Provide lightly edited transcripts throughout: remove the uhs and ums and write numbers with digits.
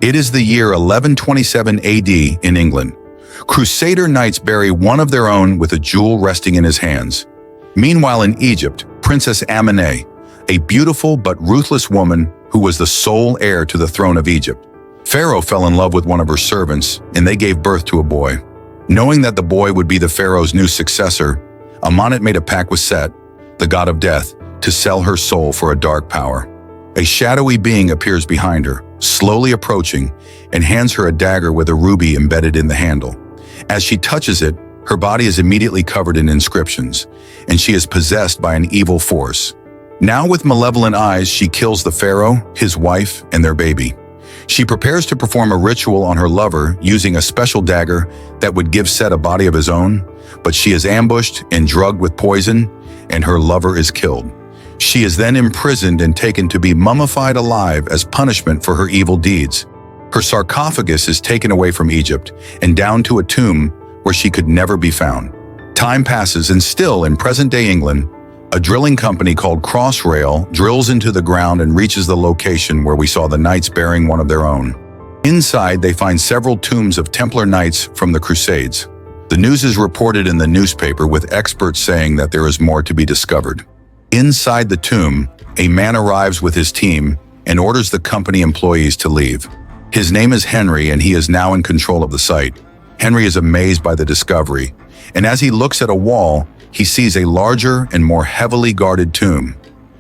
It is the year 1127 AD in England. Crusader knights bury one of their own with a jewel resting in his hands. Meanwhile in Egypt, Princess Ahmanet, a beautiful but ruthless woman who was the sole heir to the throne of Egypt. Pharaoh fell in love with one of her servants, and they gave birth to a boy. Knowing that the boy would be the pharaoh's new successor, Ahmanet made a pact with Set, the god of death, to sell her soul for a dark power. A shadowy being appears behind her, slowly approaching, and hands her a dagger with a ruby embedded in the handle. As she touches it, her body is immediately covered in inscriptions, and she is possessed by an evil force. Now with malevolent eyes, she kills the pharaoh, his wife, and their baby. She prepares to perform a ritual on her lover using a special dagger that would give Set a body of his own, but she is ambushed and drugged with poison, and her lover is killed. She is then imprisoned and taken to be mummified alive as punishment for her evil deeds. Her sarcophagus is taken away from Egypt and down to a tomb where she could never be found. Time passes, and still in present-day England, a drilling company called Crossrail drills into the ground and reaches the location where we saw the knights burying one of their own. Inside, they find several tombs of Templar knights from the Crusades. The news is reported in the newspaper, with experts saying that there is more to be discovered. Inside the tomb, a man arrives with his team and orders the company employees to leave. His name is Henry, and he is now in control of the site. Henry is amazed by the discovery, and as he looks at a wall, he sees a larger and more heavily guarded tomb.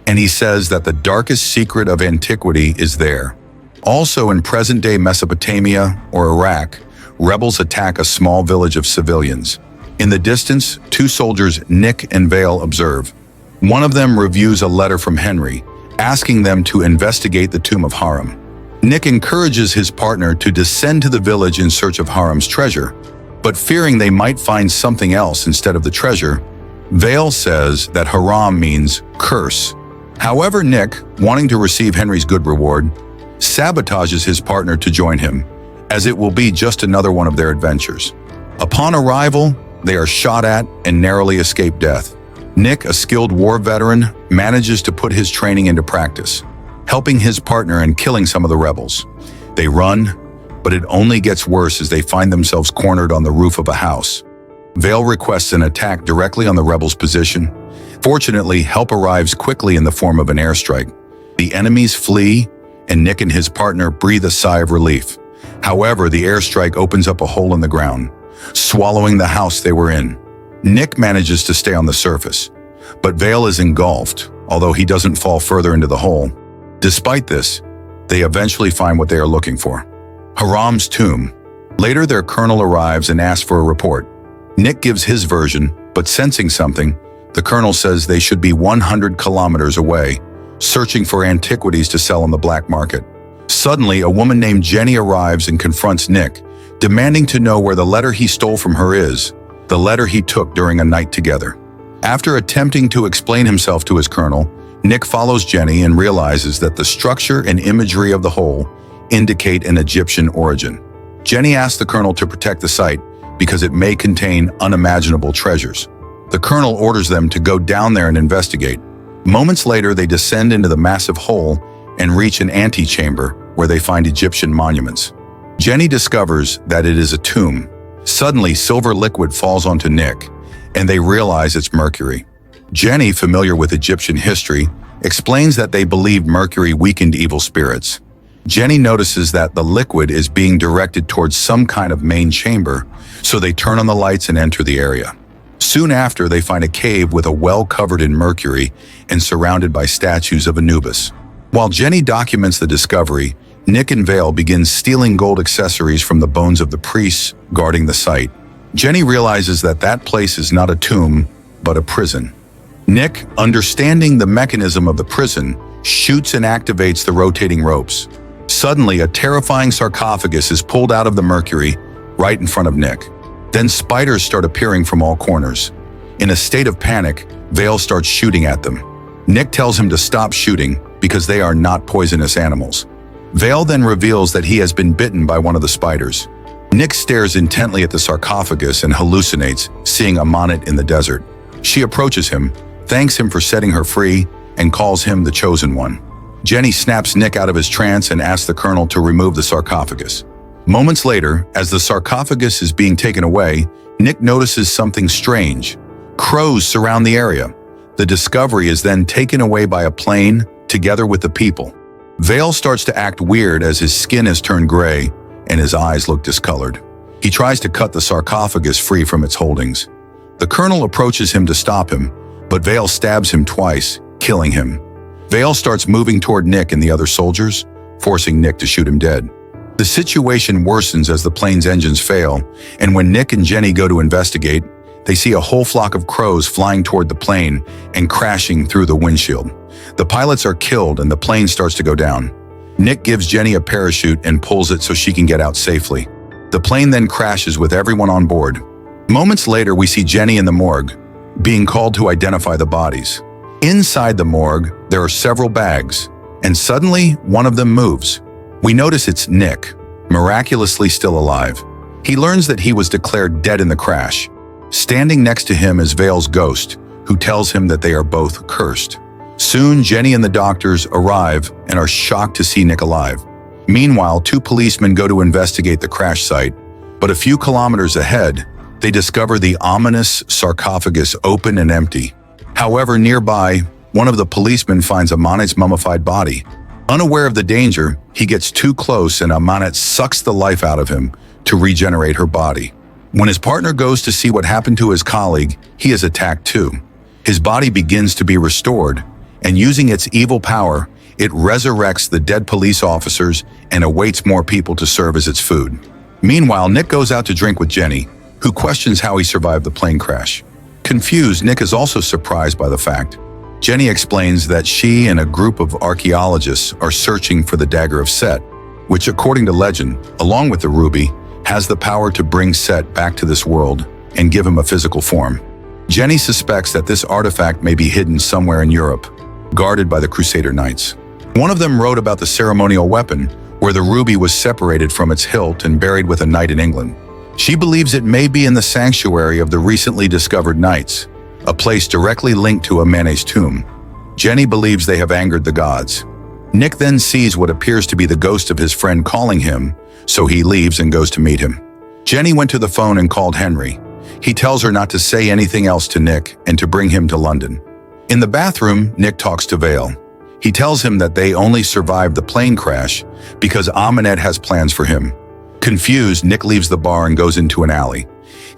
And he says that the darkest secret of antiquity is there. Also in present-day Mesopotamia or Iraq, rebels attack a small village of civilians. In the distance, two soldiers, Nick and Vale, observe. One of them reviews a letter from Henry, asking them to investigate the tomb of Hiram. Nick encourages his partner to descend to the village in search of Hiram's treasure, but fearing they might find something else instead of the treasure, Vale says that Hiram means curse. However, Nick, wanting to receive Henry's good reward, sabotages his partner to join him, as it will be just another one of their adventures. Upon arrival, they are shot at and narrowly escape death. Nick, a skilled war veteran, manages to put his training into practice, helping his partner and killing some of the rebels. They run, but it only gets worse as they find themselves cornered on the roof of a house. Vale requests an attack directly on the rebels' position. Fortunately, help arrives quickly in the form of an airstrike. The enemies flee, and Nick and his partner breathe a sigh of relief. However, the airstrike opens up a hole in the ground, swallowing the house they were in. Nick manages to stay on the surface, but Vale is engulfed, although he doesn't fall further into the hole. Despite this, they eventually find what they are looking for: Hiram's tomb. Later, their colonel arrives and asks for a report. Nick gives his version, but sensing something, the colonel says they should be 100 kilometers away, searching for antiquities to sell on the black market. Suddenly, a woman named Jenny arrives and confronts Nick, demanding to know where the letter he stole from her is, the letter he took during a night together. After attempting to explain himself to his colonel, Nick follows Jenny and realizes that the structure and imagery of the hole indicate an Egyptian origin. Jenny asks the colonel to protect the site because it may contain unimaginable treasures. The colonel orders them to go down there and investigate. Moments later, they descend into the massive hole and reach an antechamber where they find Egyptian monuments. Jenny discovers that it is a tomb. Suddenly, silver liquid falls onto Nick, and they realize it's mercury. Jenny, familiar with Egyptian history, explains that they believed mercury weakened evil spirits. Jenny notices that the liquid is being directed towards some kind of main chamber, so they turn on the lights and enter the area. Soon after, they find a cave with a well covered in mercury and surrounded by statues of Anubis. While Jenny documents the discovery, Nick and Vale begin stealing gold accessories from the bones of the priests guarding the site. Jenny realizes that that place is not a tomb, but a prison. Nick, understanding the mechanism of the prison, shoots and activates the rotating ropes. Suddenly, a terrifying sarcophagus is pulled out of the mercury right in front of Nick. Then spiders start appearing from all corners. In a state of panic, Vale starts shooting at them. Nick tells him to stop shooting because they are not poisonous animals. Vale then reveals that he has been bitten by one of the spiders. Nick stares intently at the sarcophagus and hallucinates, seeing Ahmanet in the desert. She approaches him, thanks him for setting her free, and calls him the Chosen One. Jenny snaps Nick out of his trance and asks the colonel to remove the sarcophagus. Moments later, as the sarcophagus is being taken away, Nick notices something strange. Crows surround the area. The discovery is then taken away by a plane, together with the people. Vale starts to act weird as his skin has turned gray and his eyes look discolored. He tries to cut the sarcophagus free from its holdings. The colonel approaches him to stop him, but Vale stabs him twice, killing him. Vale starts moving toward Nick and the other soldiers, forcing Nick to shoot him dead. The situation worsens as the plane's engines fail, and when Nick and Jenny go to investigate, they see a whole flock of crows flying toward the plane and crashing through the windshield. The pilots are killed and the plane starts to go down. Nick gives Jenny a parachute and pulls it so she can get out safely. The plane then crashes with everyone on board. Moments later, we see Jenny in the morgue, being called to identify the bodies. Inside the morgue, there are several bags, and suddenly one of them moves. We notice it's Nick, miraculously still alive. He learns that he was declared dead in the crash. Standing next to him is Vale's ghost, who tells him that they are both cursed. Soon, Jenny and the doctors arrive and are shocked to see Nick alive. Meanwhile, two policemen go to investigate the crash site, but a few kilometers ahead, they discover the ominous sarcophagus open and empty. However, nearby, one of the policemen finds Ahmanet's mummified body. Unaware of the danger, he gets too close and Ahmanet sucks the life out of him to regenerate her body. When his partner goes to see what happened to his colleague, he is attacked too. His body begins to be restored, and using its evil power, it resurrects the dead police officers and awaits more people to serve as its food. Meanwhile, Nick goes out to drink with Jenny, who questions how he survived the plane crash. Confused, Nick is also surprised by the fact. Jenny explains that she and a group of archaeologists are searching for the dagger of Set, which, according to legend, along with the ruby, has the power to bring Set back to this world and give him a physical form. Jenny suspects that this artifact may be hidden somewhere in Europe, guarded by the Crusader Knights. One of them wrote about the ceremonial weapon, where the ruby was separated from its hilt and buried with a knight in England. She believes it may be in the sanctuary of the recently discovered knights, a place directly linked to Ahmanet's tomb. Jenny believes they have angered the gods. Nick then sees what appears to be the ghost of his friend calling him, so he leaves and goes to meet him. Jenny went to the phone and called Henry. He tells her not to say anything else to Nick and to bring him to London. In the bathroom, Nick talks to Vale. He tells him that they only survived the plane crash because Ahmanet has plans for him. Confused, Nick leaves the bar and goes into an alley.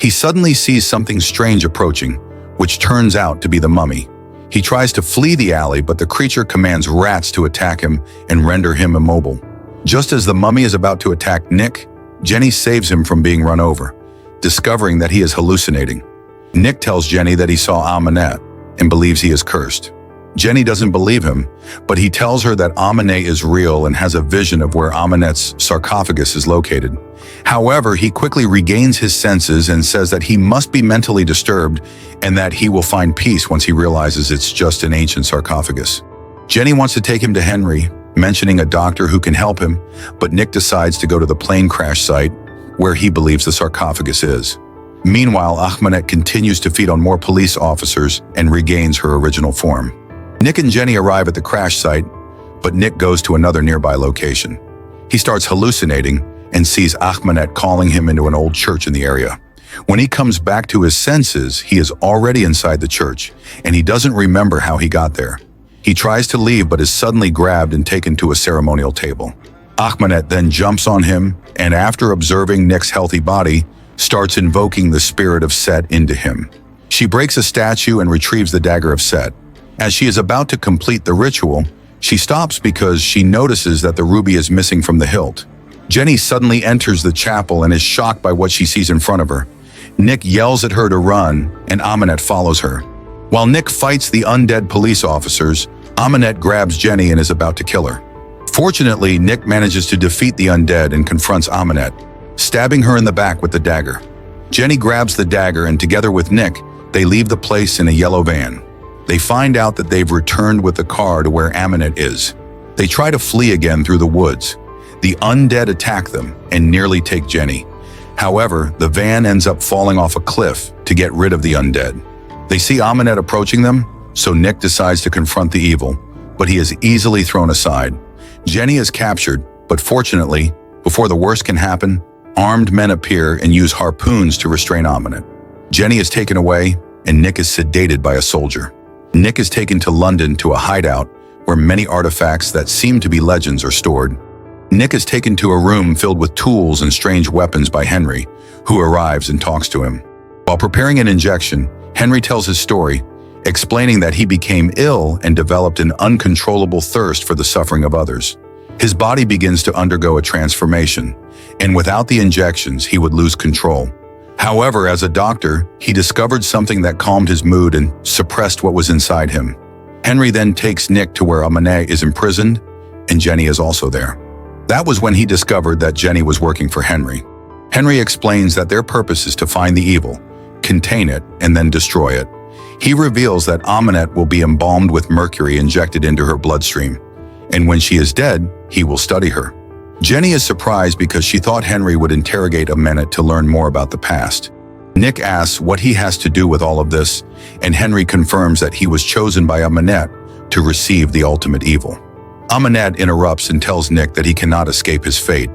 He suddenly sees something strange approaching, which turns out to be the mummy. He tries to flee the alley, but the creature commands rats to attack him and render him immobile. Just as the mummy is about to attack Nick, Jenny saves him from being run over, discovering that he is hallucinating. Nick tells Jenny that he saw Ahmanet and believes he is cursed. Jenny doesn't believe him, but he tells her that Ahmanet is real and has a vision of where Ahmanet's sarcophagus is located. However, he quickly regains his senses and says that he must be mentally disturbed and that he will find peace once he realizes it's just an ancient sarcophagus. Jenny wants to take him to Henry, mentioning a doctor who can help him, but Nick decides to go to the plane crash site where he believes the sarcophagus is. Meanwhile, Ahmanet continues to feed on more police officers and regains her original form. Nick and Jenny arrive at the crash site, but Nick goes to another nearby location. He starts hallucinating and sees Ahmanet calling him into an old church in the area. When he comes back to his senses, he is already inside the church, and he doesn't remember how he got there. He tries to leave but is suddenly grabbed and taken to a ceremonial table. Ahmanet then jumps on him, and after observing Nick's healthy body, starts invoking the spirit of Set into him. She breaks a statue and retrieves the dagger of Set. As she is about to complete the ritual, she stops because she notices that the ruby is missing from the hilt. Jenny suddenly enters the chapel and is shocked by what she sees in front of her. Nick yells at her to run, and Ahmanet follows her. While Nick fights the undead police officers, Ahmanet grabs Jenny and is about to kill her. Fortunately, Nick manages to defeat the undead and confronts Ahmanet, stabbing her in the back with the dagger. Jenny grabs the dagger and together with Nick, they leave the place in a yellow van. They find out that they've returned with the car to where Ahmanet is. They try to flee again through the woods. The undead attack them and nearly take Jenny. However, the van ends up falling off a cliff to get rid of the undead. They see Ahmanet approaching them, so Nick decides to confront the evil, but he is easily thrown aside. Jenny is captured, but fortunately, before the worst can happen, armed men appear and use harpoons to restrain Ahmanet. Jenny is taken away, and Nick is sedated by a soldier. Nick is taken to London to a hideout where many artifacts that seem to be legends are stored. Nick is taken to a room filled with tools and strange weapons by Henry, who arrives and talks to him. While preparing an injection, Henry tells his story, explaining that he became ill and developed an uncontrollable thirst for the suffering of others. His body begins to undergo a transformation, and without the injections, he would lose control. However, as a doctor, he discovered something that calmed his mood and suppressed what was inside him. Henry then takes Nick to where Ahmanet is imprisoned, and Jenny is also there. That was when he discovered that Jenny was working for Henry. Henry explains that their purpose is to find the evil, contain it, and then destroy it. He reveals that Ahmanet will be embalmed with mercury injected into her bloodstream, and when she is dead, he will study her. Jenny is surprised because she thought Henry would interrogate Ahmanet to learn more about the past. Nick asks what he has to do with all of this, and Henry confirms that he was chosen by Ahmanet to receive the ultimate evil. Ahmanet interrupts and tells Nick that he cannot escape his fate.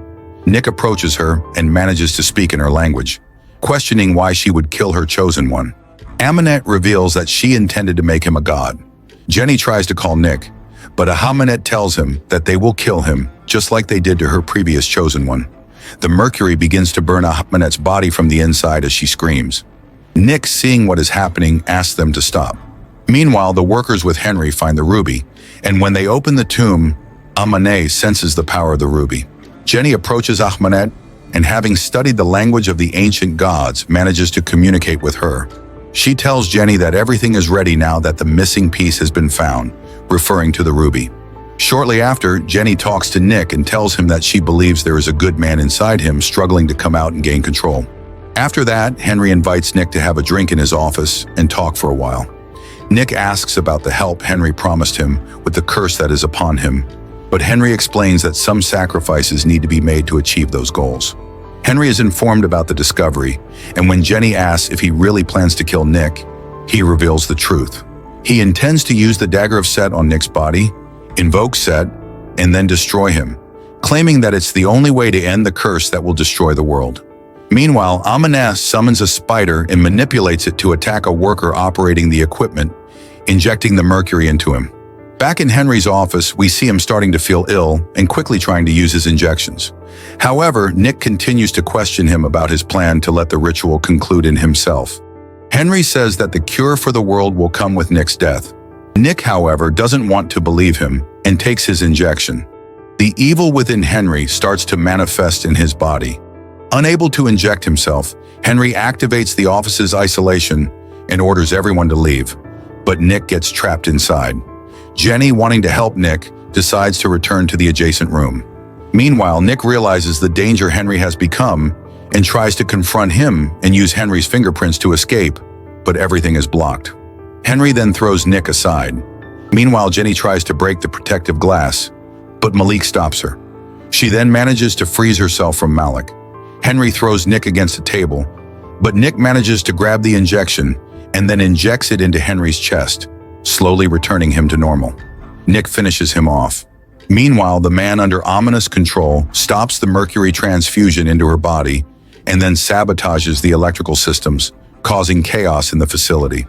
Nick approaches her and manages to speak in her language, questioning why she would kill her chosen one. Ahmanet reveals that she intended to make him a god. Jenny tries to call Nick, but Ahmanet tells him that they will kill him, just like they did to her previous chosen one. The mercury begins to burn Ahmanet's body from the inside as she screams. Nick, seeing what is happening, asks them to stop. Meanwhile, the workers with Henry find the ruby, and when they open the tomb, Ahmanet senses the power of the ruby. Jenny approaches Ahmanet, and having studied the language of the ancient gods, manages to communicate with her. She tells Jenny that everything is ready now that the missing piece has been found, referring to the ruby. Shortly after, Jenny talks to Nick and tells him that she believes there is a good man inside him struggling to come out and gain control. After that, Henry invites Nick to have a drink in his office and talk for a while. Nick asks about the help Henry promised him with the curse that is upon him, but Henry explains that some sacrifices need to be made to achieve those goals. Henry is informed about the discovery, and when Jenny asks if he really plans to kill Nick, he reveals the truth. He intends to use the dagger of Set on Nick's body, invoke Set, and then destroy him, claiming that it's the only way to end the curse that will destroy the world. Meanwhile, Ahmanet summons a spider and manipulates it to attack a worker operating the equipment, injecting the mercury into him. Back in Henry's office, we see him starting to feel ill and quickly trying to use his injections. However, Nick continues to question him about his plan to let the ritual conclude in himself. Henry says that the cure for the world will come with Nick's death. Nick, however, doesn't want to believe him and takes his injection. The evil within Henry starts to manifest in his body. Unable to inject himself, Henry activates the office's isolation and orders everyone to leave, but Nick gets trapped inside. Jenny, wanting to help Nick, decides to return to the adjacent room. Meanwhile, Nick realizes the danger Henry has become and tries to confront him and use Henry's fingerprints to escape, but everything is blocked. Henry then throws Nick aside. Meanwhile, Jenny tries to break the protective glass, but Malik stops her. She then manages to freeze herself from Malik. Henry throws Nick against a table, but Nick manages to grab the injection and then injects it into Henry's chest, slowly returning him to normal. Nick finishes him off. Meanwhile, the man under ominous control stops the mercury transfusion into her body and then sabotages the electrical systems, causing chaos in the facility.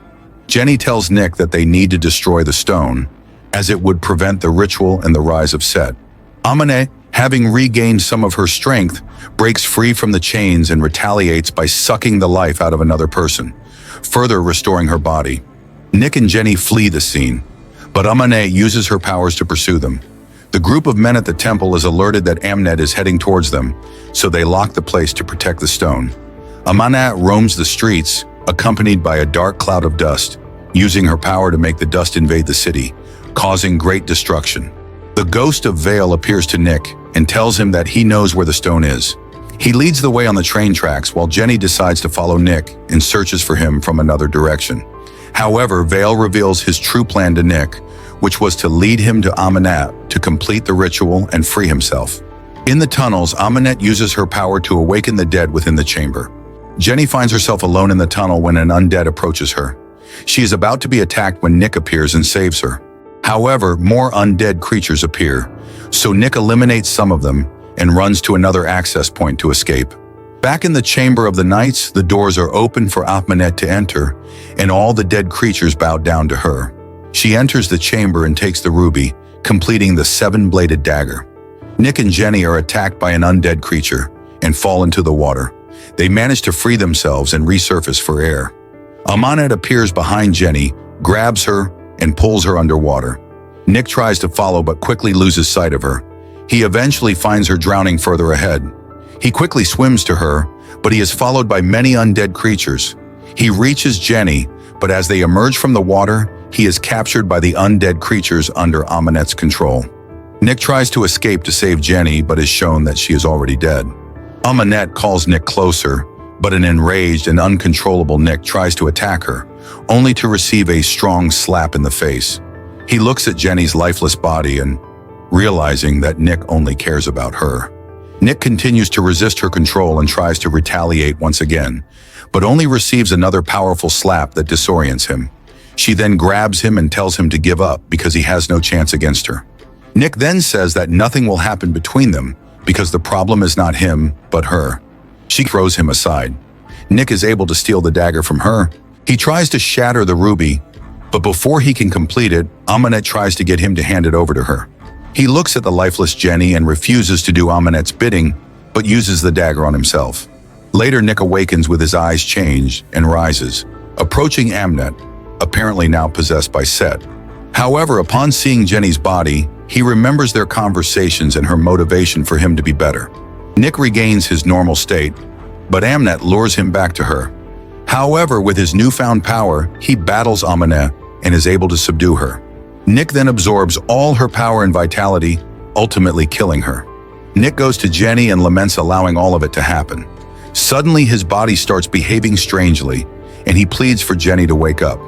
Jenny tells Nick that they need to destroy the stone, as it would prevent the ritual and the rise of Set. Ahmanet, having regained some of her strength, breaks free from the chains and retaliates by sucking the life out of another person, further restoring her body. Nick and Jenny flee the scene, but Ahmanet uses her powers to pursue them. The group of men at the temple is alerted that Ahmanet is heading towards them, so they lock the place to protect the stone. Ahmanet roams the streets, accompanied by a dark cloud of dust, using her power to make the dust invade the city, causing great destruction. The ghost of Vale appears to Nick and tells him that he knows where the stone is. He leads the way on the train tracks while Jenny decides to follow Nick and searches for him from another direction. However, Vale reveals his true plan to Nick, which was to lead him to Ahmanet to complete the ritual and free himself. In the tunnels, Ahmanet uses her power to awaken the dead within the chamber. Jenny finds herself alone in the tunnel when an undead approaches her. She is about to be attacked when Nick appears and saves her. However, more undead creatures appear, so Nick eliminates some of them and runs to another access point to escape. Back in the Chamber of the Knights, the doors are open for Ahmanet to enter, and all the dead creatures bow down to her. She enters the chamber and takes the ruby, completing the seven-bladed dagger. Nick and Jenny are attacked by an undead creature and fall into the water. They manage to free themselves and resurface for air. Ahmanet appears behind Jenny, grabs her, and pulls her underwater. Nick tries to follow but quickly loses sight of her. He eventually finds her drowning further ahead. He quickly swims to her, but he is followed by many undead creatures. He reaches Jenny, but as they emerge from the water, he is captured by the undead creatures under Ahmanet's control. Nick tries to escape to save Jenny, but is shown that she is already dead. Ahmanet calls Nick closer, but an enraged and uncontrollable Nick tries to attack her, only to receive a strong slap in the face. He looks at Jenny's lifeless body and, realizing that Nick only cares about her, Nick continues to resist her control and tries to retaliate once again, but only receives another powerful slap that disorients him. She then grabs him and tells him to give up because he has no chance against her. Nick then says that nothing will happen between them because the problem is not him, but her. She throws him aside. Nick is able to steal the dagger from her. He tries to shatter the ruby, but before he can complete it, Ahmanet tries to get him to hand it over to her. He looks at the lifeless Jenny and refuses to do Ahmanet's bidding, but uses the dagger on himself. Later, Nick awakens with his eyes changed and rises, approaching Ahmanet, apparently now possessed by Set. However, upon seeing Jenny's body, he remembers their conversations and her motivation for him to be better. Nick regains his normal state, but Ahmanet lures him back to her. However, with his newfound power, he battles Ahmanet and is able to subdue her. Nick then absorbs all her power and vitality, ultimately killing her. Nick goes to Jenny and laments allowing all of it to happen. Suddenly, his body starts behaving strangely, and he pleads for Jenny to wake up.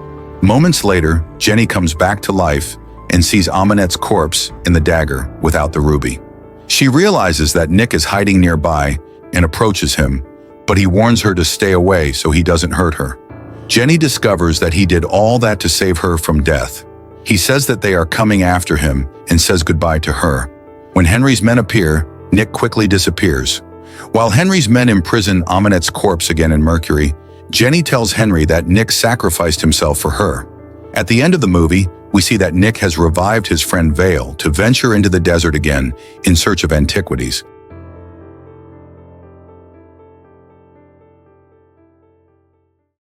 Moments later, Jenny comes back to life and sees Ahmanet's corpse in the dagger without the ruby. She realizes that Nick is hiding nearby and approaches him, but he warns her to stay away so he doesn't hurt her. Jenny discovers that he did all that to save her from death. He says that they are coming after him and says goodbye to her. When Henry's men appear, Nick quickly disappears. While Henry's men imprison Ahmanet's corpse again in Mercury, Jenny tells Henry that Nick sacrificed himself for her. At the end of the movie, we see that Nick has revived his friend Vale to venture into the desert again in search of antiquities.